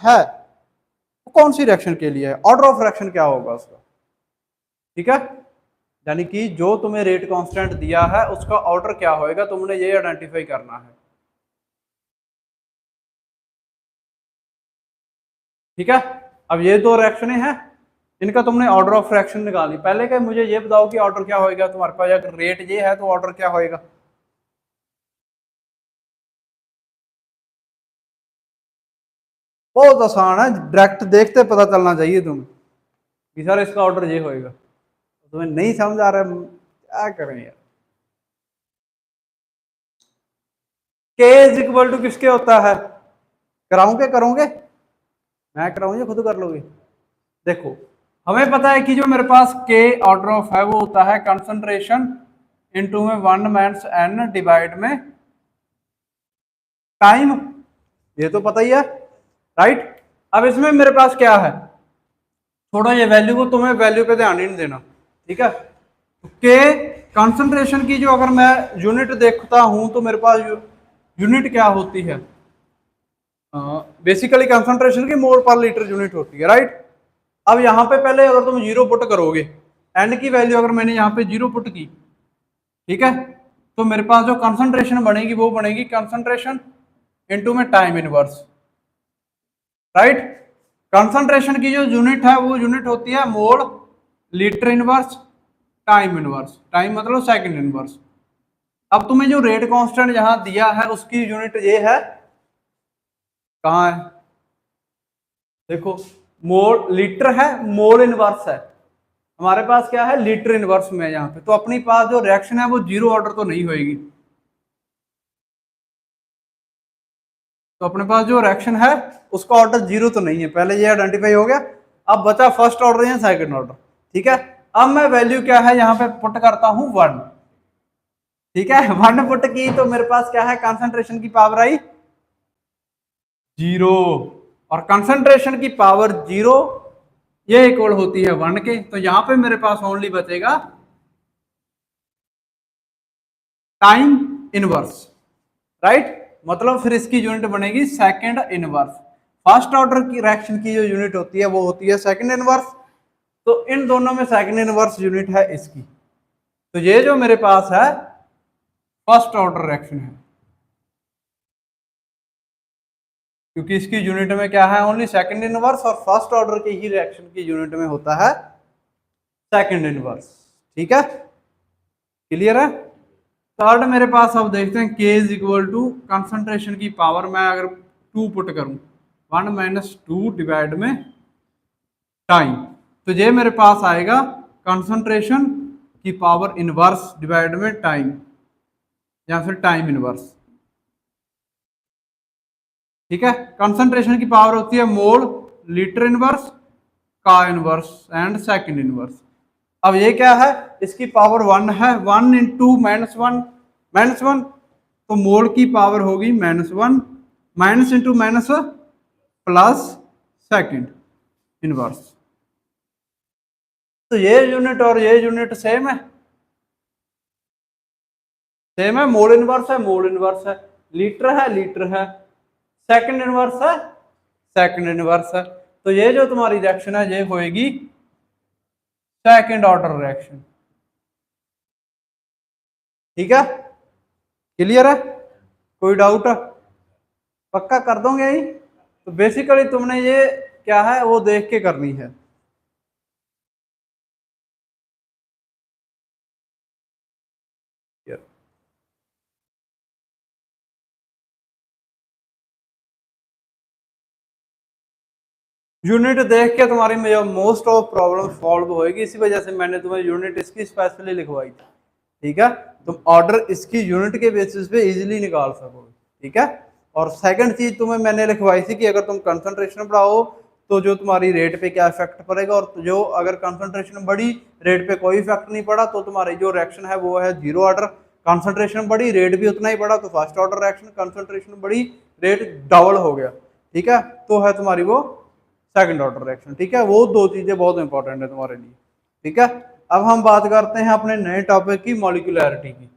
है वो कौन सी रिएक्शन के लिए है, ऑर्डर ऑफ रिएक्शन क्या होगा उसका। ठीक है, यानी कि जो तुम्हें रेट कांस्टेंट दिया है उसका ऑर्डर क्या होएगा, तुमने ये आइडेंटिफाई करना है। ठीक है, अब ये दो रिएक्शनें हैं, इनका तुमने ऑर्डर ऑफ रिएक्शन निकाली। पहले का मुझे ये बताओ कि ऑर्डर क्या होएगा तुम्हारे पास, अगर रेट ये है तो ऑर्डर क्या होएगा। बहुत आसान है, डायरेक्ट देखते पता चलना चाहिए तुम्हें कि सर इसका ऑर्डर ये होएगा। तुम्हें नहीं समझ आ रहा है, क्या करें यार। के इज इक्वल टू किसके होता है, कराऊंगे करोगे, मैं कराऊं या खुद कर लोगे। देखो हमें पता है कि जो मेरे पास के ऑर्डर ऑफ है वो होता है कंसंट्रेशन इनटू में 1/n डिवाइड में टाइम, ये तो पता ही है राइट। अब इसमें मेरे पास क्या है, थोड़ा ये वैल्यू को तुम्हें वैल्यू पे ध्यान ही नहीं देना। ठीक है, के कंसंट्रेशन की जो अगर मैं यूनिट देखता हूं तो मेरे पास यूनिट क्या होती है, बेसिकली कंसंट्रेशन की मोल पर लीटर यूनिट होती है राइट। अब यहां पे पहले अगर तुम जीरो पुट करोगे, एन की वैल्यू अगर मैंने यहाँ पे जीरो पुट की, ठीक है, तो मेरे पास जो कंसंट्रेशन बनेगी वो बनेगी कंसंट्रेशन इनटू में टाइम इनवर्स राइट। कंसंट्रेशन की जो यूनिट है वो यूनिट होती है mole litre inverse time inverse, time मतलब सेकंड इनवर्स। अब तुम्हें जो रेट कांस्टेंट यहां दिया है उसकी यूनिट ये है, कहां है देखो, मोल लीटर है, मोल इनवर्स है, हमारे पास क्या है लीटर इनवर्स में यहाँ पे, तो अपनी पास जो रिएक्शन है वो जीरो ऑर्डर तो नहीं होगी। तो अपने पास जो रिएक्शन है उसका ऑर्डर जीरो तो नहीं है, पहले ये आइडेंटिफाई हो गया। अब बचा फर्स्ट ऑर्डर या सेकंड ऑर्डर। ठीक है, अब मैं वैल्यू क्या है यहाँ पे पुट करता हूं 1। ठीक है, 1 पुट की तो मेरे पास क्या है, कंसंट्रेशन की पावर आई 0, और कंसंट्रेशन की पावर 0 ये इक्वल होती है 1 के, तो यहां पे मेरे पास ओनली बचेगा टाइम इनवर्स राइट। मतलब फिर इसकी यूनिट बनेगी सेकंड इनवर्स। फर्स्ट ऑर्डर की रिएक्शन की जो यूनिट होती है वो होती है सेकंड इनवर्स, तो इन दोनों में सेकंड इनवर्स यूनिट है इसकी। तो ये जो मेरे पास है फर्स्ट ऑर्डर रिएक्शन है, क्योंकि इसकी यूनिट में क्या है ओनली सेकंड इनवर्स, और फर्स्ट ऑर्डर की ही रिएक्शन की यूनिट में होता है सेकंड इनवर्स। ठीक है, क्लियर है। थर्ड मेरे पास अब देखते हैं के इज इक्वल टू कंसंट्रेशन की पावर, मैं अगर 2 पुट करूं 1 - 2 डिवाइड में टाइम, तो ये मेरे पास आएगा कंसंट्रेशन की पावर इनवर्स डिवाइड में टाइम, या फिर टाइम इनवर्स। ठीक है, कंसंट्रेशन की पावर होती है मोल लीटर इनवर्स का इनवर्स एंड सेकंड इनवर्स। अब ये क्या है, इसकी पावर 1 है, 1 इंटू -1 तो मोल की पावर होगी -1, minus into minus plus second inverse. तो ये यूनिट और ये यूनिट सेम है, मोल इनवर्स है, मोल इनवर्स है, लीटर है, सेकंड इनवर्स है, सेकंड इनवर्स है। तो ये जो तुम्हारी रिएक्शन है ये होएगी सेकंड ऑर्डर रिएक्शन। ठीक है, क्लियर है, कोई डाउट है, पक्का कर दोगे यही। तो बेसिकली तुमने ये क्या है वो देख के करनी है। यूनिट देख के तुम्हारी मोस्ट ऑफ प्रॉब्लम सॉल्व होएगी, इसी वजह से मैंने तुम्हें यूनिट इसकी स्पेशली लिखवाई थी। ठीक है, तुम ऑर्डर इसकी यूनिट के बेसिस पे इजीली निकाल सकोगे। ठीक है, और सेकंड चीज तुम्हें मैंने लिखवाई थी कि अगर तुम कंसंट्रेशन बढ़ाओ तो जो तुम्हारी रेट पे क्या इफेक्ट पड़ेगा, और जो अगर कंसंट्रेशन बढ़ी रेट पे कोई इफेक्ट नहीं पड़ा तो तुम्हारी जो रिएक्शन है वो है जीरो ऑर्डर। कंसंट्रेशन बढ़ी रेट भी उतना ही बढ़ा तो फर्स्ट ऑर्डर रिएक्शन, कंसंट्रेशन बढ़ी रेट डबल हो गया, ठीक है, तो है तुम्हारी वो सेकंड ऑर्डर रिएक्शन। ठीक है, वो दो चीजें बहुत इंपॉर्टेंट है तुम्हारे लिए। ठीक है, अब हम बात करते हैं अपने नए टॉपिक की मॉलिक्यूलैरिटी की।